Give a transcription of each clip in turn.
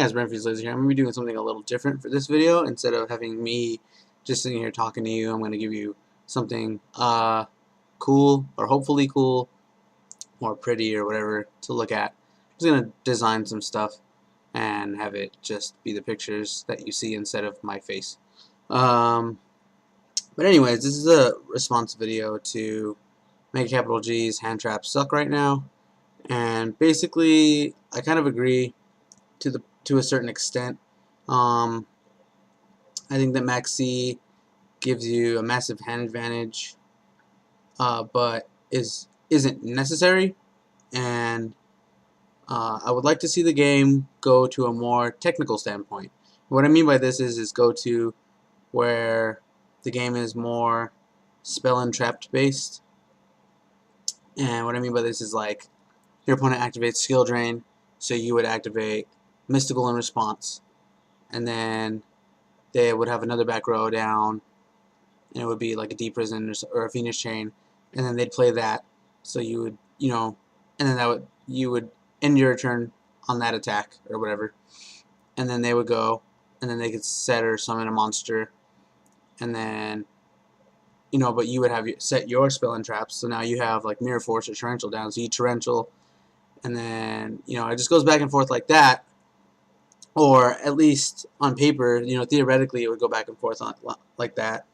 guys, Brentford's Laser here. I'm going to be doing something a little different for this video. Instead of having me just sitting here talking to you, I'm going to give you something cool, or hopefully cool, or pretty, or whatever to look at. I'm just going to design some stuff and have it just be the pictures that you see instead of my face. But anyways, this is a response video to Mega Capital G's hand traps suck right now. And basically, I kind of agree to a certain extent. I think that Maxi gives you a massive hand advantage, but isn't necessary. And I would like to see the game go to a more technical standpoint. What I mean by this is go to where the game is more spell and trapped based. And what I mean by this is like your opponent activates skill drain, so you would activate mystical in response, and then they would have another back row down, and it would be like a deep prison or a Phoenix chain, and then they'd play that, so you would, and then you would end your turn on that attack or whatever, and then they would go, and then they could set or summon a monster, and then but you would have set your spell and traps, so now you have like Mirror Force or Torrential down, so you Torrential, and then it just goes back and forth like that. Or at least on paper, theoretically it would go back and forth like that.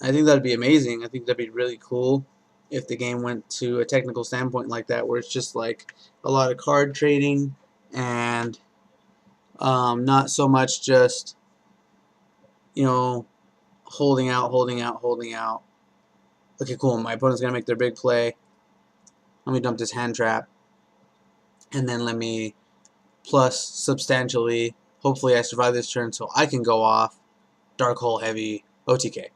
I think that'd be amazing. I think that'd be really cool if the game went to a technical standpoint like that, where it's just like a lot of card trading and not so much just holding out. Okay, cool. My opponent's gonna make their big play. Let me dump this hand trap, and then let me plus substantially. Hopefully I survive this turn so I can go off Dark Hole Heavy OTK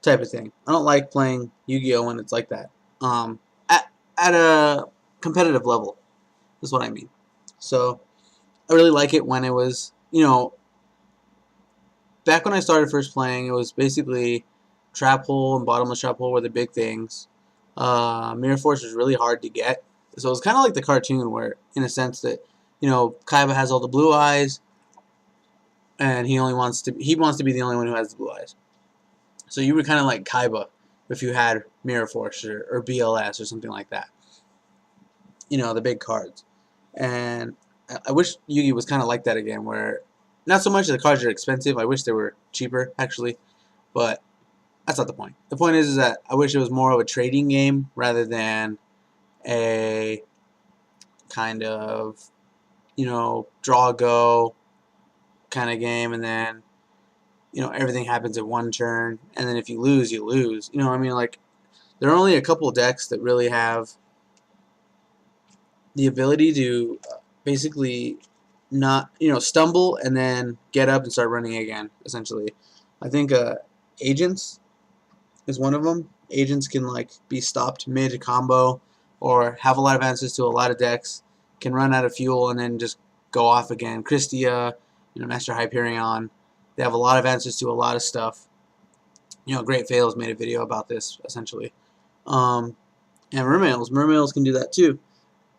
type of thing. I don't like playing Yu-Gi-Oh when it's like that. At a competitive level is what I mean. So I really like it when it was, back when I started first playing, it was basically Trap Hole and Bottomless Trap Hole were the big things. Mirror Force was really hard to get. So it was kind of like the cartoon where, in a sense that, Kaiba has all the blue eyes, and he wants to be the only one who has the blue eyes. So you were kind of like Kaiba if you had Mirror Force or BLS or something like that. The big cards. And I wish Yu-Gi was kind of like that again, where not so much the cards are expensive. I wish they were cheaper, actually, but that's not the point. The point is that I wish it was more of a trading game rather than a kind of draw go kind of game, and then everything happens in one turn, and then if you lose, you lose. I mean, like, there are only a couple decks that really have the ability to basically not stumble and then get up and start running again, essentially. I think Agents is one of them. Agents can like be stopped mid combo or have a lot of answers to a lot of decks, can run out of fuel and then just go off again. Christia, Master Hyperion, they have a lot of answers to a lot of stuff. Great Fails made a video about this, essentially. And Mermails can do that too.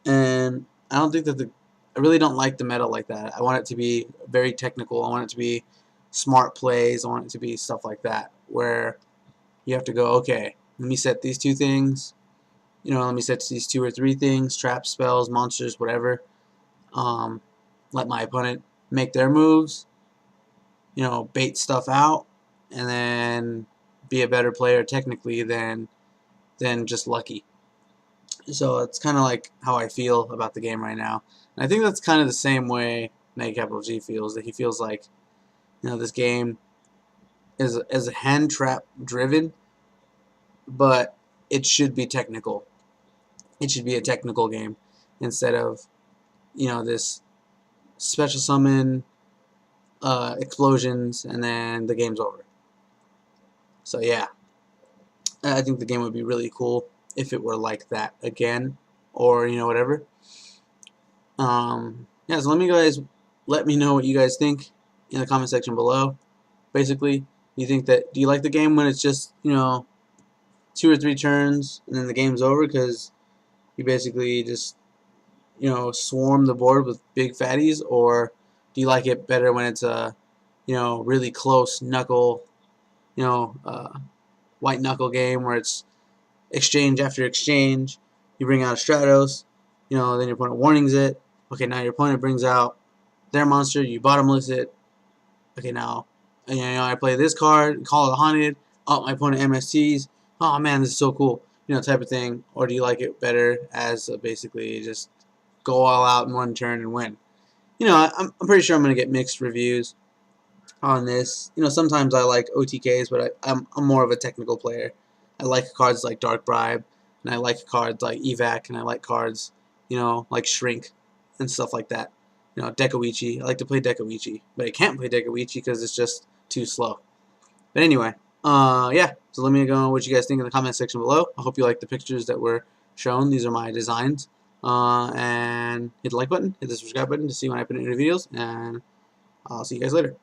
And I don't think that I really don't like the meta like that. I want it to be very technical. I want it to be smart plays. I want it to be stuff like that, where you have to go, okay, let me set these two things. Let me set these 2 or 3 things, traps, spells, monsters, whatever. Let my opponent make their moves, bait stuff out, and then be a better player technically than just lucky. So it's kind of like how I feel about the game right now. And I think that's kind of the same way Mega Capital G feels, that he feels like, this game is a hand trap driven, but it should be technical. It should be a technical game instead of, this special summon, explosions, and then the game's over. So yeah, I think the game would be really cool if it were like that again, or whatever. Yeah, so let me know what you guys think in the comment section below. Basically, do you like the game when it's just 2 or 3 turns and then the game's over because you basically just swarm the board with big fatties, or Do you like it better when it's a, really close knuckle, you know, uh, white knuckle game where it's exchange after exchange? You bring out a Stratos, then your opponent warnings it. Okay, now your opponent brings out their monster, you bottomless it. Okay, now, I play this card, call it haunted. Oh, my opponent MSTs. Oh man, this is so cool. Type of thing. Or do you like it better as basically just go all out in one turn and win? I'm pretty sure I'm gonna get mixed reviews on this. Sometimes I like OTKs, but I'm more of a technical player. I like cards like Dark Bribe, and I like cards like Evac, and I like cards, like Shrink and stuff like that. Dekawichi. I like to play Dekawichi, but I can't play Dekawichi because it's just too slow. But anyway, yeah. So let me know what you guys think in the comment section below. I hope you like the pictures that were shown. These are my designs. And hit the like button, hit the subscribe button to see when I put in new videos, and I'll see you guys later.